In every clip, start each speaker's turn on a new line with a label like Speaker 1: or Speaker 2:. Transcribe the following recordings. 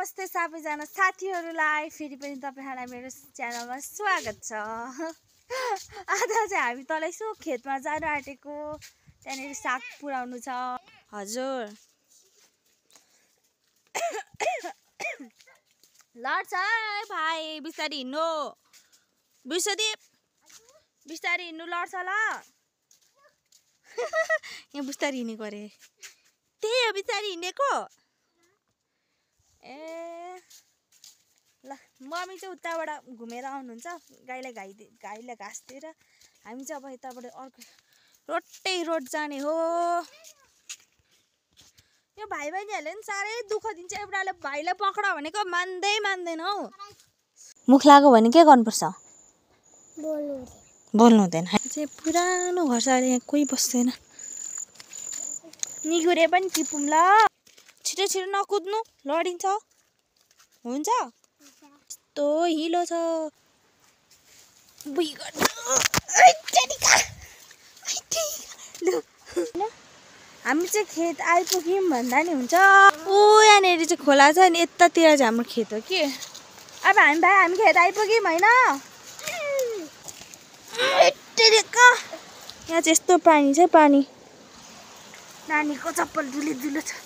Speaker 1: नमस्ते सबैजना साथीहरूलाई फेरि पनि तपाईहरुलाई मेरो च्यानलमा स्वागत छ। आज चाहिँ हामी तल यसो खेतमा जान आँटेको, त्यहाँनेर साग पुराउनु छ। हजुर लड्छ है भाइ, बिस्तारी हिँड्नु। बिर्सदीप बिस्तारी हिँड्नु, लड्छ ल। यहाँ बिस्तारी हिँडेको अरे, त्यही हो बिस्तारी हिँडेको। ए ल मम्मी चाहिँ उताबाट घुमेर आउनुहुन्छ, गाईलाई घाँस दिएर। हामी चाहिँ अब यताबाट अर्को रोटै रोड जाने हो। यो भाइ बहिनीहरूले पनि साह्रै दुःख दिन्छ। एउटाले भाइलाई पक्र भनेको मान्दैन हौ। मुख लाग्यो भने के गर्नुपर्छ? बोल्नु हुँदैन। चाहिँ पुरानो घर छ, अहिले यहाँ कोही बस्दैन। निगुरे पनि टिपौँ ल। छिटो छिटो नकुद्नु, लडिन्छ। हुन्छ यस्तो हिलो छ। हामी चाहिँ खेत आइपुग्यौँ भन्दा नि हुन्छ। ऊ यहाँनिर चाहिँ खोला छ नि, यतातिर चाहिँ हाम्रो खेत हो कि। अब हामी खेत आइपुग्यौँ होइन। यहाँ चाहिँ यस्तो पानी छ, पानी। नानीको चप्पल दुलो छ।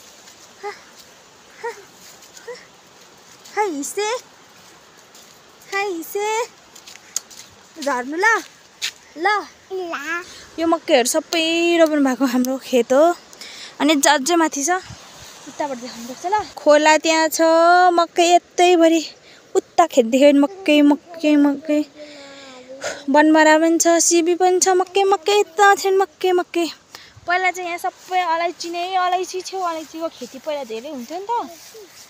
Speaker 1: हाई हिस्से झर्नु ल। यो मकैहरू सबै रोप्नु भएको हाम्रो खेत हो। अनि जज माथि छ, उताबाट देखाउनु पर्छ ल। खोला त्यहाँ छ, मकै यतैभरि। उता खेत देख्यो भने मकै। बनमारा पनि छ, सिबी पनि छ, मकै यता छ मकै। पहिला चाहिँ यहाँ सबै अलैँची नै अलैँची थियो। अलैँचीको खेती पहिला धेरै हुन्थ्यो नि त,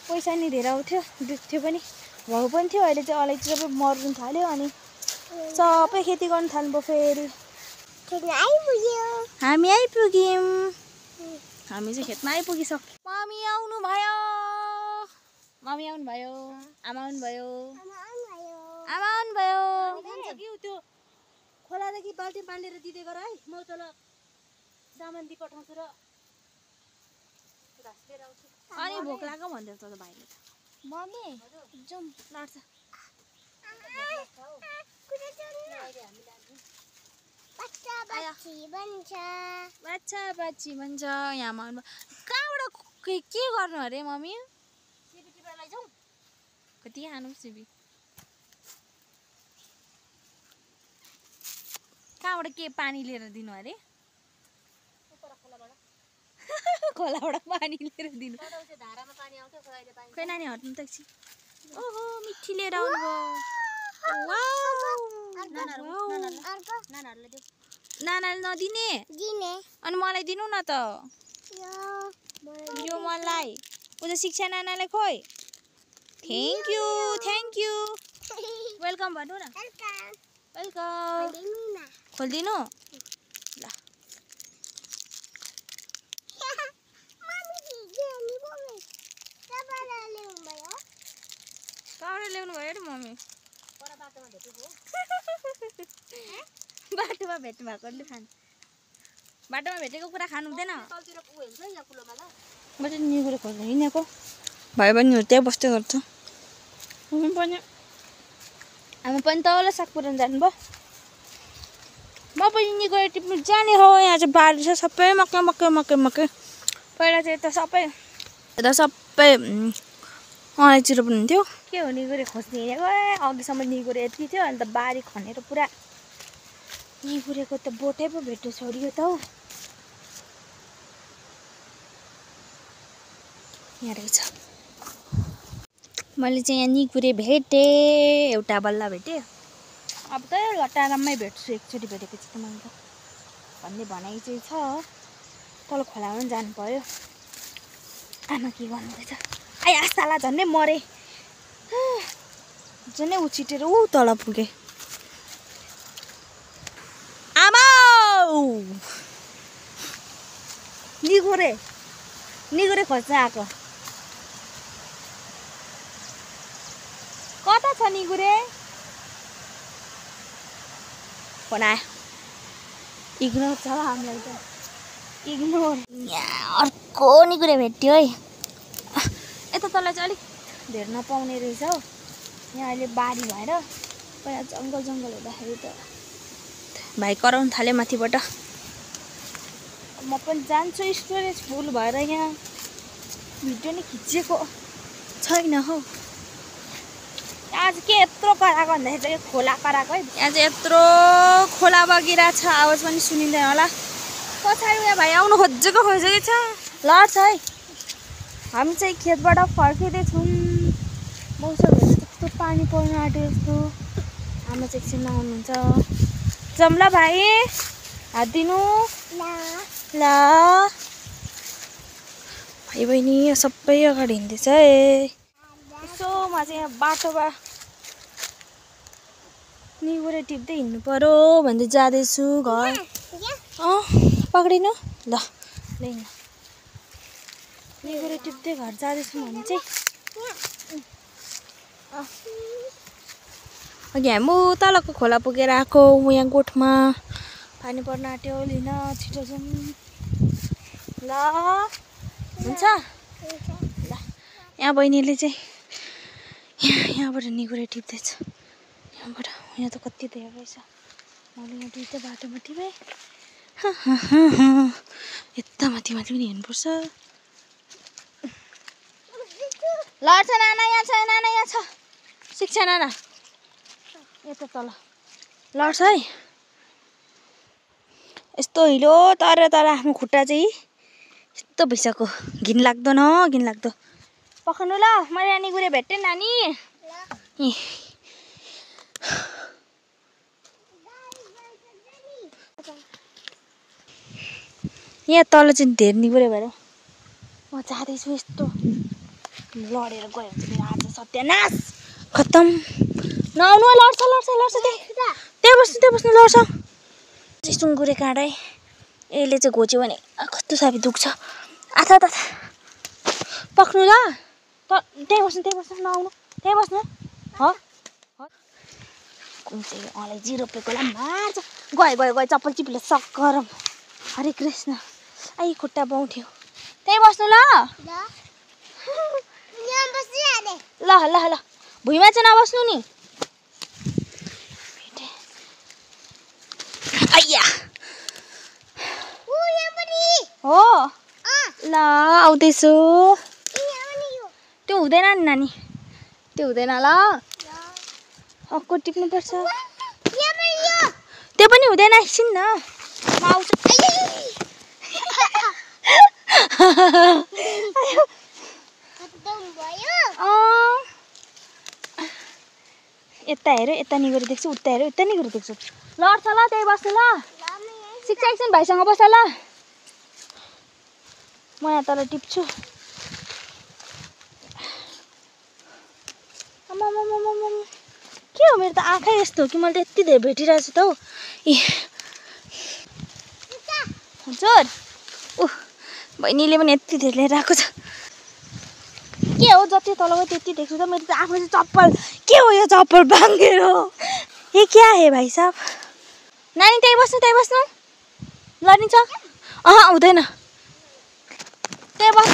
Speaker 1: पैसा नि धेरै आउँथ्यो, बिक्थ्यो पनि, भाउ पनि थियो। अहिले चाहिँ अलैँची सबै मर्नु थाल्यो, अनि सबै खेती गर्नु थाल्नुभयो। फेरि हामी आइपुग्यौँ। हामी चाहिँ खेतमा आइपुगिसक्यौँ। मम्मी आउनु भयो, आमा आउनु भयो। त्यो खोलादेखि बाल्टी बाँडेर दिँदै गर है, म तल सामान दि पठाउँछु र घाँस लिएर आउँछु। अनि भोक लाग्यो भन्दै त भाइले त। मम्मी जाउँ लड्छ। बाच्छी भन्छ यहाँमा। कहाँबाट के गर्नु अरे मम्मी? सिबी टिपेर लैजाउँ। कति खानु सिबी? कहाँबाट के पानी लिएर दिनु अरे? खोलाबाट पानी लिएर दिनु। खोइ नानी हट्नु त एकछिन। ओहो मिठी लिएर आउनुभयो। नानाले नदिने? अनि मलाई दिनु न त। यो मलाई उता शिक्षा नानालाई खोइ। थ्याङ्क यू वेलकम भन्नु न। वेलकम खोलिदिनु ल। कहाँबाट ल्याउनु भयो अरे मम्मी? बाटोमा भेट्नु भएकोले खानु। बाटोमा भेटेको कुरा खानु हुँदैन। म चाहिँ निगुरे खोज्दा हिँडेको। भाइ बहिनीहरू त्यहाँ बस्दै गर्छ। आमा पनि तल साग पुराउनु जानुभयो। म पनि निगुरे टिप्नु जाने हो। यहाँ चाहिँ बारी छ, सबै मकै। पहिला चाहिँ यता सबै अलैँची रोप्नु हुन्थ्यो। के हो निगुरे खोज्ने हिँडेको। अघिसम्म निगुरे यति थियो, अन्त बारी खनेर पुरा निगुरेको त बोटै पो भेट्यो छोडियो त हौ। यहाँ रहेछ। मैले चाहिँ यहाँ निगुरे भेटेँ, एउटा बल्ल भेटेँ। अब त घटाराममै भेट्छु, एकचोटि भेटेपछि त मैले भन्ने भनाइ चाहिँ छ। तल खोलामा पनि जानु पर्यो। आमा के गर्नुहुँदैछ? आसाला झन्डै मरे, झन्डै उछिटेर ऊ तल पुगे। आमा निगुरे खोज्न आएको। कता छ निगुरे? फोन आयो। इग्नोर छ हामीलाई त, इग्नोर। यहाँ अर्को निगुरे भेट्यो है। यता तल चाहिँ अलिक धेर्न पाउने रहेछ हौ। यहाँ अहिले बारी भएर पहिला जङ्गल जङ्गल हुँदाखेरि त भाइ कराउनु थाल्यो माथिबाट। म पनि जान्छु, स्टोरेज फुल भएर यहाँ भिडियो नै खिचेको छैन हौ। आज के यत्रो कराएको भन्दाखेरि चाहिँ खोला कराएको है। यहाँ चाहिँ यत्रो खोला बगिरहेको छ, आवाज पनि सुनिँदैन होला। पछाडि उयो भाइ आउनु खोजेको छ, लड्छ है। हामी चाहिँ खेतबाट फर्किँदैछौँ। मौसमहरू कस्तो पानी पर्न आँट्यो यस्तो। आमा चाहिँ एकछिनमा आउनुहुन्छ। जम्ला भाइ हात दिनु ल। भाइ बहिनी सबै अगाडि हिँड्दैछ है। यसो म चाहिँ यहाँ बाटोमा निगुरे टिप्दै हिँड्नु पर्यो भन्दै जाँदैछु घर। पक्रिनु ल लिनु। निगुरे टिप्दै घर जाँदैछु भने चाहिँ अघि हामी तलको खोला पुगेर आएको। यहाँ गोठमा पानी पर्न आँट्यो, लिन छिटो जाउँ ल। हुन्छ ल। यहाँ बहिनीले चाहिँ यहाँबाट निगुरे टिप्दैछ। यहाँबाट यहाँ त कति धेरै रहेछ। मैले यहाँ दुईवटा बाटोमा टिपेँ। यता माथि माथि पनि हिँड्नुपर्छ। लड्छ नाना, यहाँ छ नाना, यहाँ छ। शिक्षा नाना यता तल लड्छ है। यस्तो हिलो तर आफ्नो खुट्टा चाहिँ यस्तो भइसक्यो। घिन लाग्दो न घिन लाग्दो। पखाउनु ल, मैले यहाँ निगुरे भेटेँ नानी। यहाँ तल चाहिँ धेरै निगुरे भएर म जाँदैछु। यस्तो लडेर गयो भने चाहिँ आज सत्यानाश खत्तम। नआउनु, लड्छ लड्छ लड्छ। त्यही बस्नु लड्छ। सुँगुरे काँडै यसले चाहिँ घोच्यो भने कस्तो साह्रो दुख्छ। आथा त पक्नु ल। त्यही बस्नु नआउनु, त्यही बस्नु। कुन चाहिँ अलैँची रोपेकोलाई मार्छ। गयो चप्पल चिप्ले सक्कर। हरे कृष्ण। आई खुट्टा बाउँथ्यो। त्यही बस्नु ल। ल ल ल भुइँमा चाहिँ नबस्नु नि। आइया हो ल आउँदैछु। त्यो हुँदैन नि नानी, त्यो हुँदैन ल। अक्को टिप्नुपर्छ। त्यो पनि हुँदैन, एकछिन न म आउँछु। यता हेऱ्यो यता निगुरे देख्छु, उता हेऱ्यो यता निगुरे देख्छु। लड्छ ल, त्यही बस्नु ल। शिक्षा एकछिन भाइसँग बस्छ ल। म यहाँ तल टिप्छु। के हो मेरो त आँखै यस्तो हो कि मैले त यति धेरै भेटिरहेको छु त हौ। हजुर बहिनीले पनि यति धेरै लिएर आएको छ। के हो जति तल गयो त्यति देख्छु त। मेरो त आफ्नो चाहिँ चप्पल के हो, यो चप्पल भाङ्गेर हो। ये क्या है भाइ साहब। नानी त्यही बस्नु लडिन्छ। हुँदैन, त्यही बस।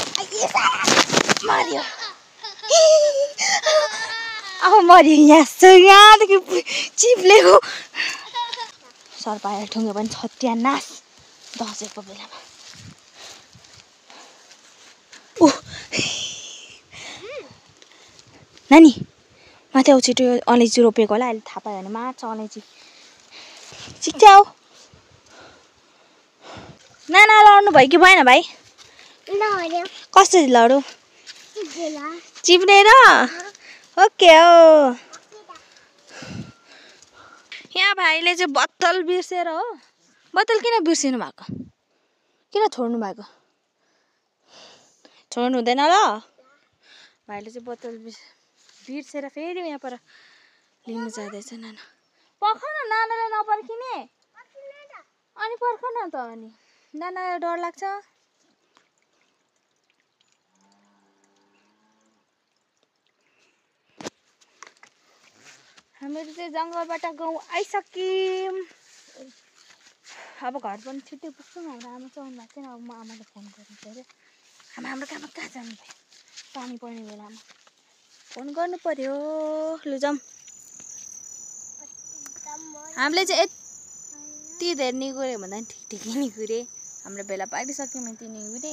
Speaker 1: मर्यो अब मर्यो। यहाँदेखि चिप्लेको सर्पाएर ठुङ्ग्यो भने सत्यानाश। दसैँको बेलामा नानी माथि आउ छिटो। यो अलैँची रोपेको होला, अहिले थाहा पायो भने मार्छ अलैँची। शिक्षा हो नाना। लड्नु भयो कि भएन भाइ? कसरी लडो? चिप्लेर। ओके हो। यहाँ भाइले चाहिँ बोतल बिर्सेर हो। बोतल किन बिर्सिनु भएको? किन छोड्नु भएको? छोड्नु हुँदैन ल। भाइले चाहिँ बोतल बिर्सेर फेरि यहाँ पर लिनु जाँदैछ। नाना पर्ख न, नानालाई नपर्खिने। अनि पर्ख न त। अनि नानालाई डर लाग्छ। हामीहरू चाहिँ जङ्गलबाट गाउँ आइसक्यौँ। अब घर पनि छिट्टै पुग्छौँ। हाम्रो आमा चाहिँ आउनु भएको छैन। अब म आमालाई फोन गर्नु पऱ्यो। हाम्रो कहाँ जानु भयो पानी पर्ने बेलामा। फोन गर्नु पर्यो लु जाऊँ हामीले चाहिँ यति धेरै निगुरे भन्दा नि ठिकै निगुरे हाम्रो बेला पारिसक्यौँ यति निगुरे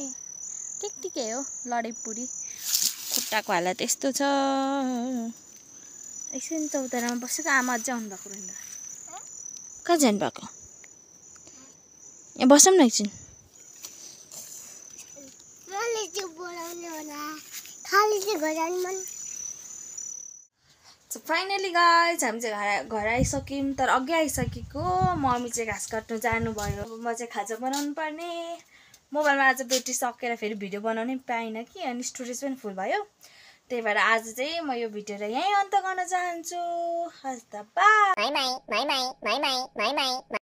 Speaker 1: ठिकै हो लडाइँपुरी खुट्टाको हालत यस्तो छ एकछिन चौतारामा बसेको आमा अझै आउनु भएको रहेन कहाँ जानु भएको यहाँ बसौँ न एकछिन सो फाइनली गाइज हामी चाहिँ घर आइसक्यौँ तर अघि आइसकेको मम्मी चाहिँ घाँस काट्नु जानुभयो म चाहिँ खाजा बनाउनु पर्ने मोबाइलमा आज ब्याट्री सकेर फेरि भिडियो बनाउनै पाइनँ कि अनि स्टोरेज पनि फुल भयो त्यही भएर आज चाहिँ म यो भिडियोलाई यहीँ अन्त गर्न चाहन्छु हस् त बाइ